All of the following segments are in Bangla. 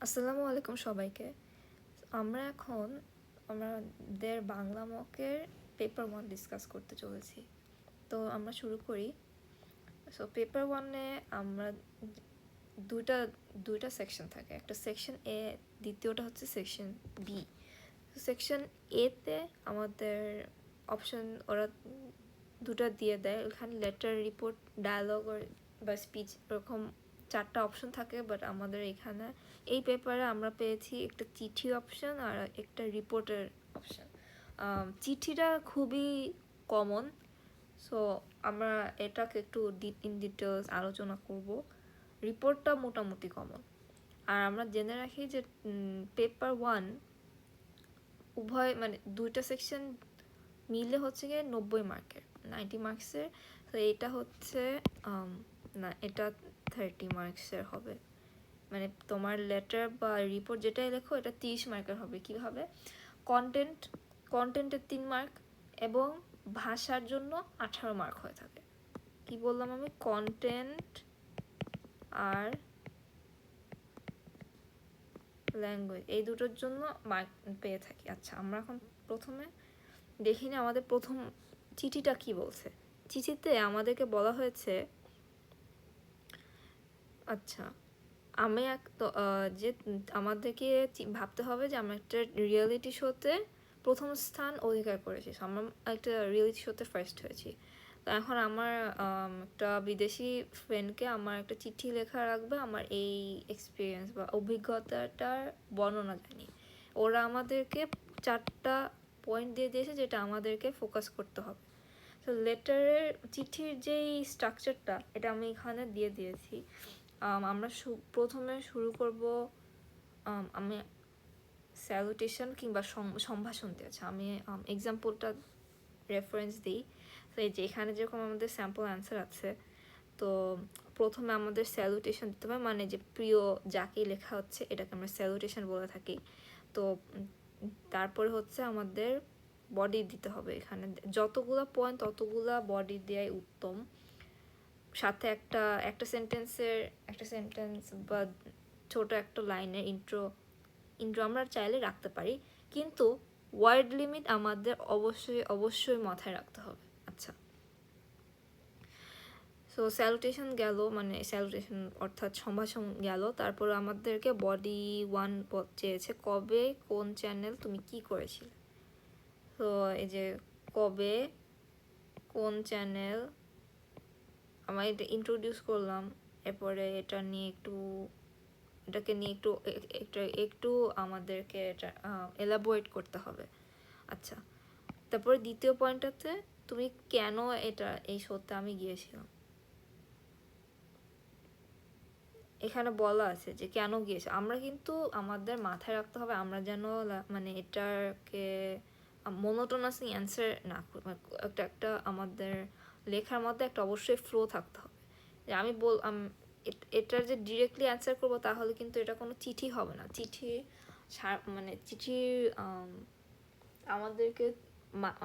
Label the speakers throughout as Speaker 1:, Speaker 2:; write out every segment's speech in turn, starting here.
Speaker 1: আসসালামু আলাইকুম সবাইকে। আমরা এখন আমাদের বাংলা মকের পেপার 1 ডিসকাস করতে চলেছি। তো আমরা শুরু করি। সো পেপার 1-এ আমরা দুইটা দুইটা সেকশন থাকে, একটা সেকশন এ, দ্বিতীয়টা হচ্ছে সেকশন বি। সেকশন এতে আমাদের অপশন ওরা দুটা দিয়ে দেয়, ওখানে লেটার, রিপোর্ট, ডায়ালগ বা স্পিচ এরকম 4টা অপশন থাকে। বাট আমাদের এখানে এই পেপারে আমরা পেয়েছি একটা চিঠি অপশন আর একটা রিপোর্টের অপশন। চিঠিটা খুবই কমন, সো আমরা এটাকে একটু ইন ডিটেলস আলোচনা করব। রিপোর্টটা মোটামুটি কমন। আর আমরা জেনে রাখি যে পেপার 1 উভয় মানে দুইটা সেকশন মিলে হচ্ছে গিয়ে 90 মার্কের, 90 মার্কসের। তো এটা হচ্ছে না, এটা 30 মার্কসের হবে। মানে তোমার লেটার বা রিপোর্ট যেটাই লেখো এটা 30 মার্কের হবে। কীভাবে? কন্টেন্টের 3 মার্ক এবং ভাষার জন্য 18 মার্ক হয়ে থাকে। কি বললাম আমি? কন্টেন্ট আর ল্যাঙ্গুয়েজ, এই দুটোর জন্য মার্ক পেয়ে থাকি। আচ্ছা, আমরা এখন প্রথমে দেখি না আমাদের প্রথম চিঠিটা কি বলছে। চিঠিতে আমাদেরকে বলা হয়েছে, আচ্ছা আমি যে আমাদেরকে ভাবতে হবে যে আমরা একটা রিয়েলিটি শোতে প্রথম স্থান অধিকার করেছি। আমরা একটা রিয়েলিটি শোতে ফার্স্ট হয়েছি। তো এখন আমার একটা বিদেশি ফ্রেন্ডকে আমার একটা চিঠি লেখা রাখবে আমার এই এক্সপিরিয়েন্স বা অভিজ্ঞতাটার বর্ণনা জানি। ওরা আমাদেরকে 4টা পয়েন্ট দিয়ে দিয়েছে যেটা আমাদেরকে ফোকাস করতে হবে। তো লেটারের, চিঠির যেই স্ট্রাকচারটা এটা আমি এখানে দিয়ে দিয়েছি। আমরা প্রথমে শুরু করব, আমি স্যালুটেশন কিংবা সম্ভাষণ দিয়েছে। আমি এক্সাম্পলটা রেফারেন্স দিই। তো এই যে এখানে যেরকম আমাদের স্যাম্পল অ্যান্সার আছে, তো প্রথমে আমাদের স্যালুটেশন দিতে হবে, মানে যে প্রিয় যাকেই লেখা হচ্ছে এটাকে আমরা স্যালুটেশন বলে থাকি। তো তারপরে হচ্ছে আমাদের বডি দিতে হবে। এখানে যতগুলো পয়েন্ট ততগুলা বডি দেওয়াই উত্তম। সাথে একটা সেন্টেন্স বা ছোট একটা লাইনের ইন্ট্রো আমরা চাইলে রাখতে পারি, কিন্তু ওয়ার্ড লিমিট আমাদের অবশ্যই মাথায় রাখতে হবে। আচ্ছা, সো স্যালুটেশন গেল, মানে স্যালুটেশন অর্থাৎ সম্ভাষণ গেল। তারপর আমাদেরকে বডি 1 চেয়েছে, কবে, কোন চ্যানেল, তুমি কি করেছিলে। তো এই যে কবে, কোন চ্যানেল, আমরা এটা ইন্ট্রোডিউস করলাম। এরপরে এটাকে নিয়ে একটু আমাদেরকে এটা এলাবোরেট করতে হবে। আচ্ছা, তারপরে দ্বিতীয় পয়েন্টটাতে তুমি কেন এই শোতে আমি গিয়েছিলাম, এখানে বলা আছে যে কেন গিয়েছে। আমরা কিন্তু আমাদের মাথায় রাখতে হবে আমরা যেন মানে এটাকে মোনোটোনাসলি অ্যান্সার না করি। একটা আমাদের লেখার মধ্যে একটা অবশ্যই ফ্লো থাকতে হবে। যে আমি এটার যে ডিরেক্টলি অ্যান্সার করবো তাহলে কিন্তু এটা কোনো চিঠি হবে না। চিঠির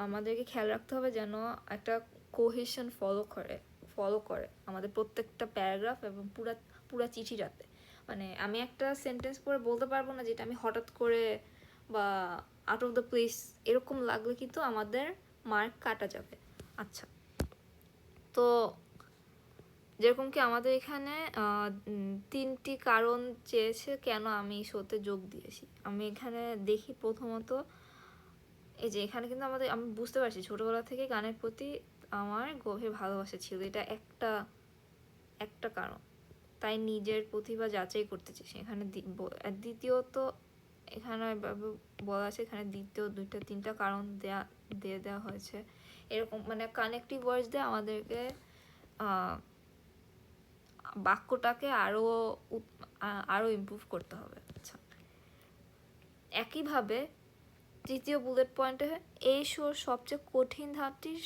Speaker 1: আমাদেরকে খেয়াল রাখতে হবে যেন একটা কোহেশন ফলো করে আমাদের প্রত্যেকটা প্যারাগ্রাফ এবং পুরা চিঠিটাতে। মানে আমি একটা সেন্টেন্স পড়ে বলতে পারবো না যেটা আমি হঠাৎ করে বা আউট অফ দ্য প্লেস এরকম লাগলে কিন্তু আমাদের মার্ক কাটা যাবে। আচ্ছা, তো যেরকম কি আমাদের এখানে 3টি কারণ চেয়েছে কেন আমি শোতে যোগ দিয়েছি। আমি এখানে দেখি প্রথমত এই যে এখানে কিন্তু আমি বুঝতে পারছি ছোটবেলা থেকে গানের প্রতি আমার গভীর ভালোবাসা ছিল, এটা একটা কারণ। তাই নিজের প্রতিভা যাচাই করতে চেয়েছি। এখানে দ্বিতীয়ত এখানে বলা আছে, এখানে দ্বিতীয় 2টা 3টা কারণ দিয়ে দেওয়া হয়েছে। এরকম মানে কানেক্টিভ ওয়ার্ডস দিয়ে আমাদেরকে বাক্যটাকে আরো ইমপ্রুভ করতে হবে। আচ্ছা, একইভাবে তৃতীয় বুলেট পয়েন্টে এই শোর সবচেয়ে কঠিন ধাপটির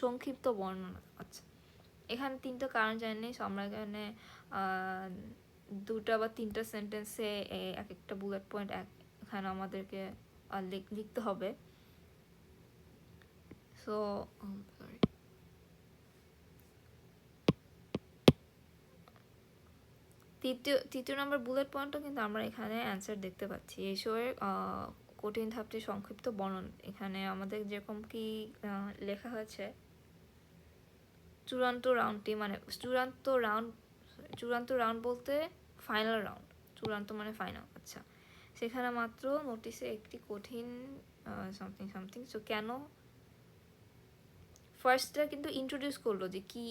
Speaker 1: সংক্ষিপ্ত বর্ণনা। আচ্ছা, এখানে 3টা কারণ জানি, আমরা এখানে 2টা বা 3টা সেন্টেন্সে এক একটা বুলেট পয়েন্ট এখানে আমাদেরকে লিখতে হবে। সো তৃতীয় নম্বর বুলেট পয়েন্টও কিন্তু আমরা এখানে অ্যান্সার দেখতে পাচ্ছি। এই শোয়ের কঠিন ধাপটির সংক্ষিপ্ত বর্ণন। এখানে আমাদের যেরকম কি লেখা হয়েছে, চূড়ান্ত রাউন্ডটি মানে চূড়ান্ত রাউন্ড বলতে ফাইনাল রাউন্ড, চূড়ান্ত মানে ফাইনাল। আচ্ছা, সেখানে মাত্র নোটিসে একটি কঠিন সামথিং সামথিং। সো কেন ফার্স্টটা কিন্তু ইন্ট্রোডিউস করলো যে কি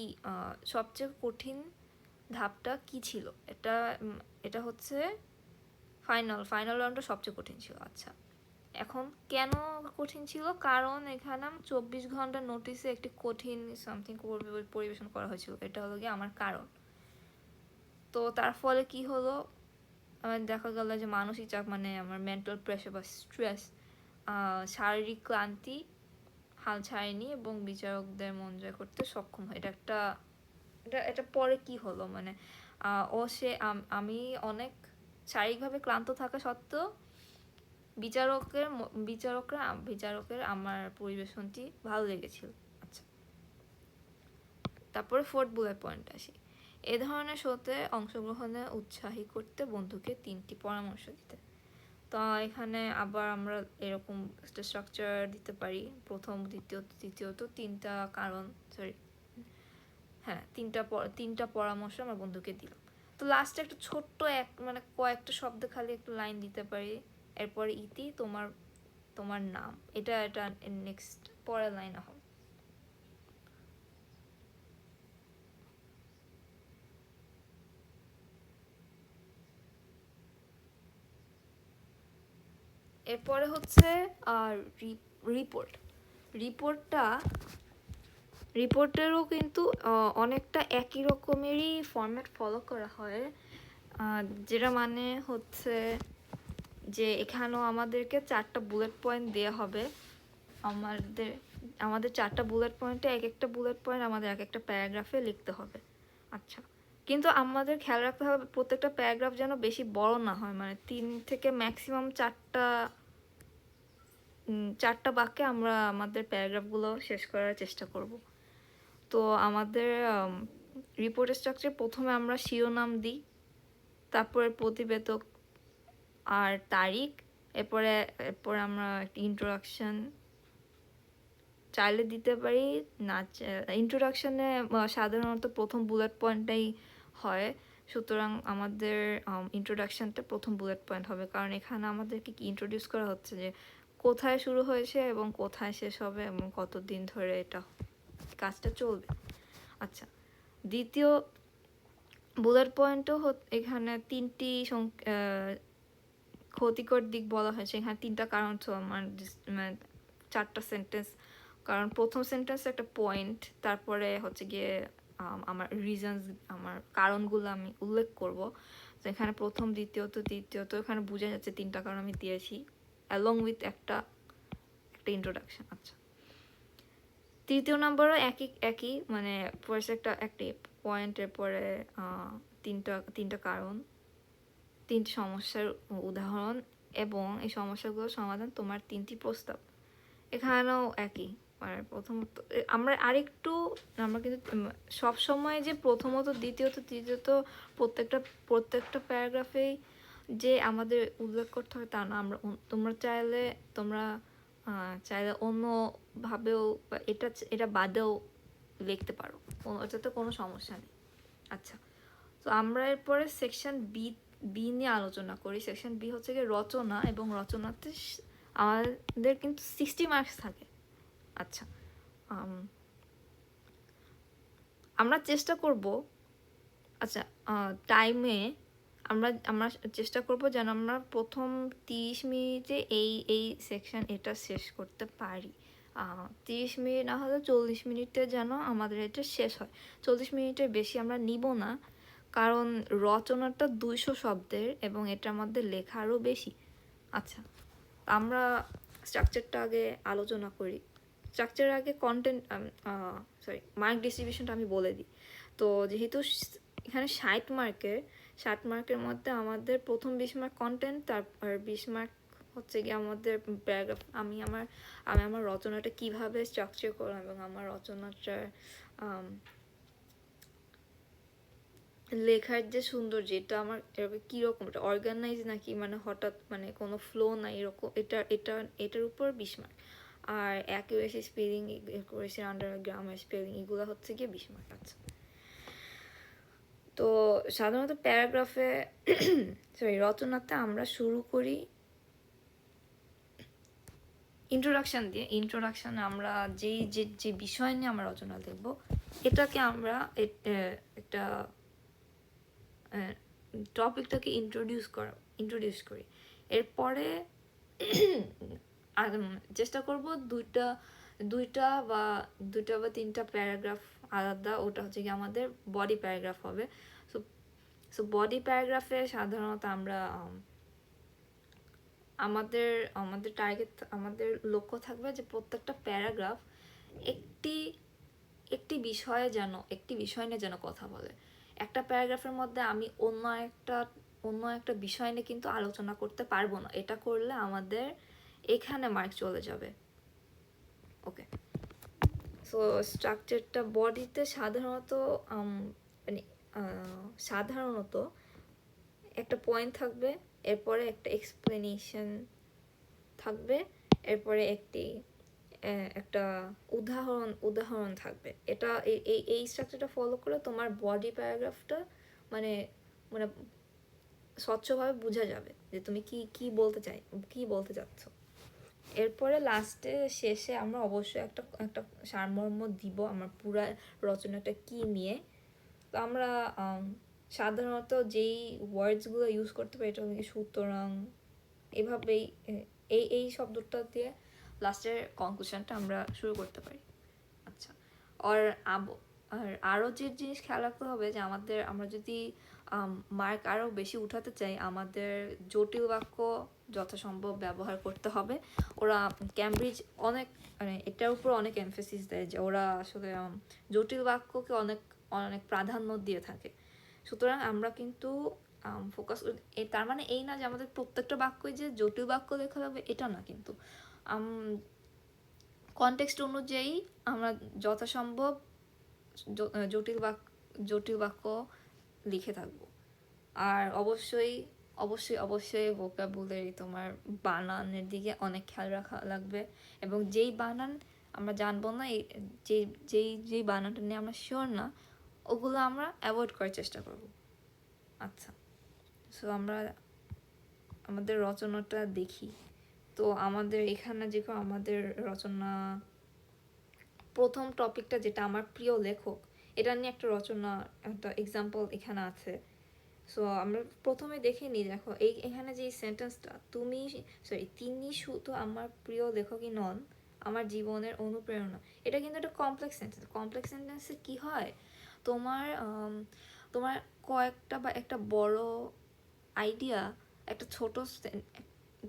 Speaker 1: সবচেয়ে কঠিন ধাপটা কি ছিল। এটা হচ্ছে ফাইনাল রাউন্ডটা সবচেয়ে কঠিন ছিল। আচ্ছা, এখন কেন কঠিন ছিল? কারণ এখানে 24 ঘন্টা নোটিসে একটি কঠিন সামথিং পরিবেশন করা হয়েছিল। এটা হলো গিয়ে আমার কারণ। তো তার ফলে কি হলো, আমার দেখা গেল যে মানসিক চাপ মানে আমার মেন্টাল প্রেশার বা স্ট্রেস, শারীরিক ক্লান্তি হাল ছাড়েনি এবং বিচারকদের মন জয় করতে সক্ষম হয়। এটা পরে কি হলো মানে আমি অনেক শারীরিকভাবে ক্লান্ত থাকা সত্ত্বেও বিচারকের আমার পরিবেশনটি ভালো লেগেছিল। আচ্ছা, তারপরে ফোর্থ বুলেট পয়েন্ট আসি। এ ধরনের শোতে অংশগ্রহণে উৎসাহী করতে বন্ধুকে 3টি পরামর্শ দিতে। তো এখানে আবার আমরা এরকম একটা স্ট্রাকচার দিতে পারি, প্রথম, দ্বিতীয়ত, তৃতীয়ত 3টা কারণ, হ্যাঁ, তিনটা পরামর্শ আমার বন্ধুকে দিলাম। তো লাস্টে একটা ছোট্ট মানে কয়েকটা শব্দ খালি একটা লাইন দিতে পারি। এরপরে ইতি তোমার নাম, এটা নেক্সট পরের লাইনে হবে। এরপরে হচ্ছে রিপোর্টেরও কিন্তু অনেকটা একই রকমেরই ফরম্যাট ফলো করা হয়, যেটা মানে হচ্ছে যে এখানেও আমাদেরকে 4টা বুলেট পয়েন্ট দেওয়া হবে। আমাদের 4টা বুলেট পয়েন্টে একটা বুলেট পয়েন্ট আমাদের এক একটা প্যারাগ্রাফে লিখতে হবে। আচ্ছা, কিন্তু আমাদের খেয়াল রাখতে হবে প্রত্যেকটা প্যারাগ্রাফ যেন বেশি বড় না হয়, মানে 3 থেকে ম্যাক্সিমাম 4টা বাক্যে আমরা আমাদের প্যারাগ্রাফগুলো শেষ করার চেষ্টা করব। তো আমাদের রিপোর্টের স্ট্রাকচার প্রথমে আমরা শিরোনাম দিই, তারপরে প্রতিবেদক আর তারিখ, এরপরে আমরা একটা ইন্ট্রোডাকশন চাইলে দিতে পারি না। ইন্ট্রোডাকশনে সাধারণত প্রথম বুলেট পয়েন্টটাই হয়, সুতরাং আমাদের ইন্ট্রোডাকশনটা প্রথম বুলেট পয়েন্ট হবে, কারণ এখানে আমাদেরকে কি ইন্ট্রোডিউস করা হচ্ছে যে কোথায় শুরু হয়েছে এবং কোথায় শেষ হবে এবং কতদিন ধরে এটা কাজটা চলবে। আচ্ছা, দ্বিতীয় বুলেট পয়েন্টও এখানে 3টি ক্ষতিকর দিক বলা হয়েছে। এখানে 3টা কারণ তো আমার 4টা সেন্টেন্স, কারণ প্রথম সেন্টেন্সে একটা পয়েন্ট, তারপরে হচ্ছে গিয়ে আমার রিজনস, আমার কারণগুলো আমি উল্লেখ করব। তো এখানে প্রথম, দ্বিতীয়ত, তৃতীয়ত এখানে বোঝা যাচ্ছে 3টা কারণ আমি দিয়েছি অ্যালং উইথ একটা ইন্ট্রোডাকশন। আচ্ছা, তৃতীয় নম্বরও একই মানে ফার্স্ট একটি পয়েন্টের পরে তিনটা কারণ, 3টি সমস্যার উদাহরণ এবং এই সমস্যাগুলোর সমাধান, তোমার 3টি প্রস্তাব। এখানেও একই, মানে প্রথমত আমরা কিন্তু সবসময় যে প্রথমত, দ্বিতীয়ত, তৃতীয়ত প্রত্যেকটা প্যারাগ্রাফেই যে আমাদের উল্লেখ করতে হবে তা না। তোমরা চাইলে অন্যভাবেও এটা বাদেও লিখতে পারো, ওটাতে কোনো সমস্যা নেই। আচ্ছা, তো আমরা এরপরে সেকশন বি নিয়ে আলোচনা করি। সেকশন বি হচ্ছে গিয়ে রচনা, এবং রচনাতে আমাদের কিন্তু 60 মার্কস থাকে। আচ্ছা, আমরা চেষ্টা করব, আচ্ছা টাইমে আমরা চেষ্টা করব যেন আমরা প্রথম 30 মিনিটে এই সেকশন এটা শেষ করতে পারি। 30 মিনিট না হলে 40 মিনিটে যেন আমাদের এটা শেষ হয়। 40 মিনিটের বেশি আমরা নিব না, কারণ রচনাটা 200 শব্দের এবং এটার মধ্যে লেখা আরও বেশি। আচ্ছা, আমরা স্ট্রাকচারটা আগে আলোচনা করি। স্ট্রাকচারের আগে মার্ক ডিস্ট্রিবিউশনটা আমি বলে দিই। তো যেহেতু এখানে 60 মার্কের মধ্যে আমাদের প্রথম 20 মার্ক কন্টেন্ট, তারপর 20 মার্ক হচ্ছে গিয়ে আমাদের প্যারাগ্রাফ। আমি আমার রচনাটা কিভাবে স্ট্রাকচার করলাম এবং আমার রচনাটার লেখার যে সৌন্দর্য, এটা আমার এরকম কীরকম, এটা অর্গানাইজ নাকি মানে হঠাৎ মানে কোনো ফ্লো নাই এরকম, এটার উপর 20 মার্ক। আর accuracy, spelling, accuracy, under, grammar, spelling, এগুলো হচ্ছে গিয়ে 20 মার্ক। আচ্ছা, তো সাধারণত প্যারাগ্রাফে সরি রচনাতে আমরা শুরু করি ইন্ট্রোডাকশান দিয়ে। ইন্ট্রোডাকশানে আমরা যে বিষয় নিয়ে আমরা রচনা লিখব, এটাকে আমরা একটা টপিকটাকে ইন্ট্রোডিউস করি। এরপরে চেষ্টা করব দুইটা বা তিনটা প্যারাগ্রাফ আলাদা, ওটা হচ্ছে কি আমাদের বডি প্যারাগ্রাফ হবে। সো সো বডি প্যারাগ্রাফে সাধারণত আমরা আমাদের আমাদের টার্গেট, আমাদের লক্ষ্য থাকবে যে প্রত্যেকটা প্যারাগ্রাফ একটি বিষয় নিয়ে যেন কথা বলে। একটা প্যারাগ্রাফের মধ্যে আমি অন্য একটা বিষয় নিয়ে কিন্তু আলোচনা করতে পারবো না, এটা করলে আমাদের এখানে মার্ক চলে যাবে। ওকে, সো স্ট্রাকচারটা বডিতে সাধারণত একটা পয়েন্ট থাকবে, এরপরে একটা এক্সপ্লেনেশন থাকবে, এরপরে একটা উদাহরণ থাকবে। এটা এই স্ট্রাকচারটা ফলো করে তোমার বডি প্যারাগ্রাফটা মানে মানে স্বচ্ছভাবে বোঝা যাবে যে তুমি কি বলতে চাচ্ছ। এরপরে শেষে আমরা অবশ্যই একটা সারমর্ম দিব আমার পুরা রচনাটা কি নিয়ে। তো আমরা সাধারণত যেই ওয়ার্ডসগুলো ইউজ করতে পারি, এটা হচ্ছে সুতরাং, এভাবেই এই শব্দটা দিয়ে লাস্টের কনক্লুশনটা আমরা শুরু করতে পারি। আচ্ছা, আর আরও যে জিনিস খেয়াল রাখতে হবে যে আমরা যদি মার্ক আরও বেশি উঠাতে চাই, আমাদের জটিল বাক্য যথাসম্ভব ব্যবহার করতে হবে। ওরা ক্যামব্রিজ মানে এটার উপর অনেক এমফেসিস দেয় যে ওরা আসলে জটিল বাক্যকে অনেক অনেক প্রাধান্য দিয়ে থাকে। সুতরাং আমরা কিন্তু ফোকাস, তার মানে এই না যে আমাদের প্রত্যেকটা বাক্যই যে জটিল বাক্য লেখা হবে, এটা না, কিন্তু কনটেক্সট অনুযায়ী আমরা যথাসম্ভব জটিল বাক্য লিখে থাকবো। আর অবশ্যই ভোকাবুলারি, তোমার বানানের দিকে অনেক খেয়াল রাখা লাগবে, এবং যেই বানান আমরা জানবো না, যেই বানানটা নিয়ে আমরা শিওর না, ওগুলো আমরা অ্যাভয়েড করার চেষ্টা করব। আচ্ছা, সো আমরা আমাদের রচনাটা দেখি। তো আমাদের এখানে আমাদের রচনা প্রথম টপিকটা যেটা আমার প্রিয় লেখক, এটা নিয়ে একটা রচনা, একটা এক্সাম্পল এখানে আছে। সো আমরা প্রথমে দেখে নিই, দেখো এখানে যে সেন্টেন্সটা, তিনি শুধু আমার প্রিয় লেখকই নন, আমার জীবনের অনুপ্রেরণা, এটা কিন্তু একটা কমপ্লেক্স সেন্টেন্স। কমপ্লেক্স সেন্টেন্সে কি হয়, তোমার কয়েকটা বা একটা বড় আইডিয়া একটা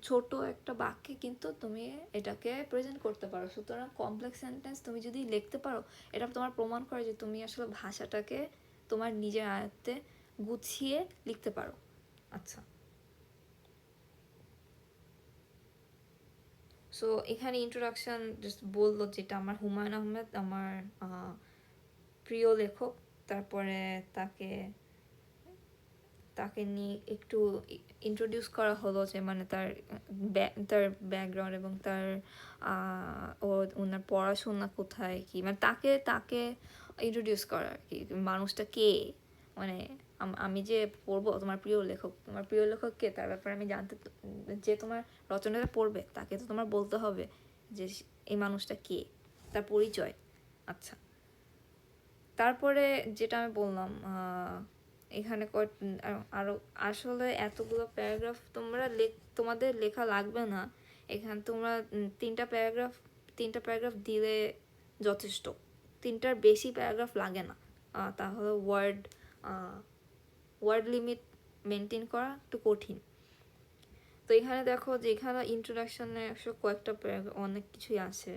Speaker 1: ছোট একটা বাক্যে কিন্তু তুমি এটাকে প্রেজেন্ট করতে পারো। সুতরাং কমপ্লেক্স সেন্টেন্স তুমি যদি লিখতে পারো, এটা তোমার প্রমাণ করে যে তুমি আসলে ভাষাটাকে তোমার নিজের আয়ত্তে গুছিয়ে লিখতে পারো। আচ্ছা, সো এখানে ইন্ট্রোডাকশন জাস্ট বললো যেটা আমার হুমায়ুন আহমেদ আমার প্রিয় লেখক, তারপরে তাকে নিয়ে একটু ইন্ট্রোডিউস করা হলো যে মানে তার ব্যাকগ্রাউন্ড এবং ওনার পড়াশোনা কোথায়, কি মানে তাকে ইন্ট্রোডিউস করা আর কি, মানুষটা কে, মানে আমি যে পড়বো তোমার প্রিয় লেখক কে, তার ব্যাপারে আমি জানতে, যে তোমার রচনাটা পড়বে তাকে তো তোমার বলতে হবে যে এই মানুষটা কে, তার পরিচয়। আচ্ছা, তারপরে যেটা আমি বললাম, এখানে আরো আসলে এতগুলো প্যারাগ্রাফ তোমাদের লেখা লাগবে না। এখানে তোমরা তিনটা প্যারাগ্রাফ দিলে যথেষ্ট, তিনটার বেশি প্যারাগ্রাফ লাগে না। তাহলে ওয়ার্ড লিমিট মেনটেন করা একটু কঠিন। তো এখানে দেখো যে এখানে ইন্ট্রোডাকশনে কয়েকটা প্যারাগ্রাফ, অনেক কিছুই আছে।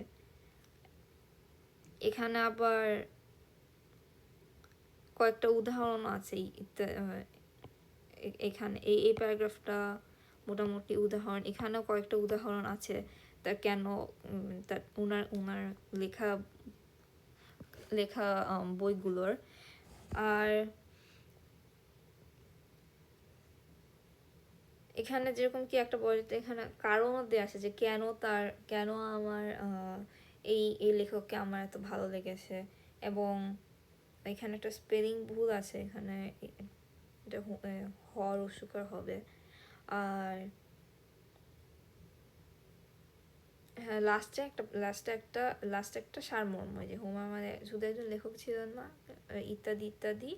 Speaker 1: এখানে আবার কয়েকটা উদাহরণ আছে। এখানে এই প্যারাগ্রাফটা মোটামুটি উদাহরণ, এখানেও কয়েকটা উদাহরণ আছে তার কেন, তার ওনার লেখা বইগুলোর। আর এখানে যেরকম কি একটা বইতে এখানে কারণও দেওয়া আছে যে কেন আমার এই লেখককে আমার এত ভালো লেগেছে, এবং এখানে একটা স্পেলিং ভুল আছে, এখানে এটা হর উসুকার হবে। আর হ্যাঁ, লাস্টে একটা সারমর্ম, যে হুমায়ুন মানে শুধু একজন লেখক ছিলেন না, ইত্যাদি ইত্যাদি।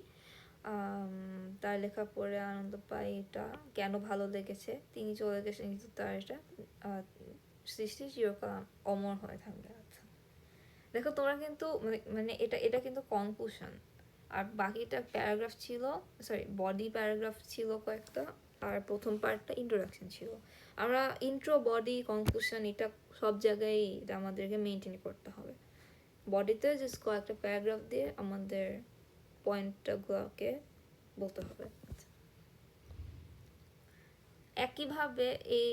Speaker 1: তার লেখা পড়ে আনন্দ পাই, এটা কেন ভালো লেগেছে, তিনি চলে গেছেন কিন্তু তার এটা সৃষ্টি চিরকাল অমর হয়ে থাকবে। আচ্ছা দেখো তোমরা কিন্তু মানে এটা এটা কিন্তু কনক্লুশন, আর বাকিটা প্যারাগ্রাফ ছিল, সরি বডি প্যারাগ্রাফ ছিল কয়েকটা, আর প্রথম পার্টটা ইন্ট্রোডাকশন ছিল। আমরা ইন্ট্রো বডি কনক্লুশন এটা সব জায়গায় এটা আমাদেরকে মেনটেন করতে হবে। বডিতে জাস্ট কয়েকটা প্যারাগ্রাফ দিয়ে আমাদের পয়েন্টগুলোকে বলতে হবে। একইভাবে এই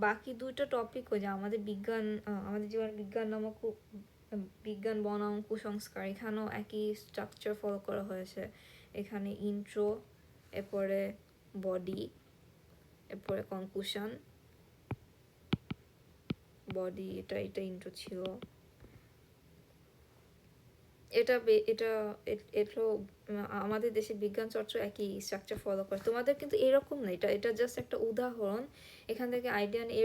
Speaker 1: বাকি দুইটা টপিকও, যে আমাদের বিজ্ঞান, আমাদের জীবন বিজ্ঞান নামক বিজ্ঞান বনাম কুসংস্কার, এখানেও একই স্ট্রাকচার ফলো করা হয়েছে। এখানে ইন্ট্রো, এরপরে বডি, এরপরে কনক্লুশন। বডি এটা ইন্ট্রো ছিল, এটা এটা এটা আমাদের দেশে বিজ্ঞান চর্চা একই স্ট্রাকচার ফলো করে। তোমাদের কিন্তু এরকম না, এটা এটা জাস্ট একটা উদাহরণ। এখান থেকে আইডিয়া নিয়ে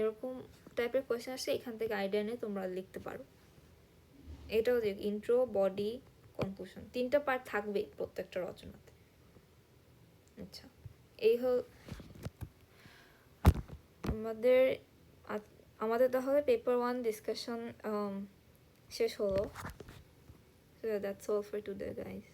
Speaker 1: এরকম টাইপের কোয়েশ্চেন আসছে, এখান থেকে আইডিয়া নিয়ে তোমরা লিখতে পারো। এটাও যে ইন্ট্রো, বডি, কনক্লুশন, তিনটা পার্ট থাকবে প্রত্যেকটা রচনাতে। আচ্ছা, এই হল আমাদের আমাদের তাহলে পেপার 1 ডিসকাশন শেষ হলো। So that's all for today, guys.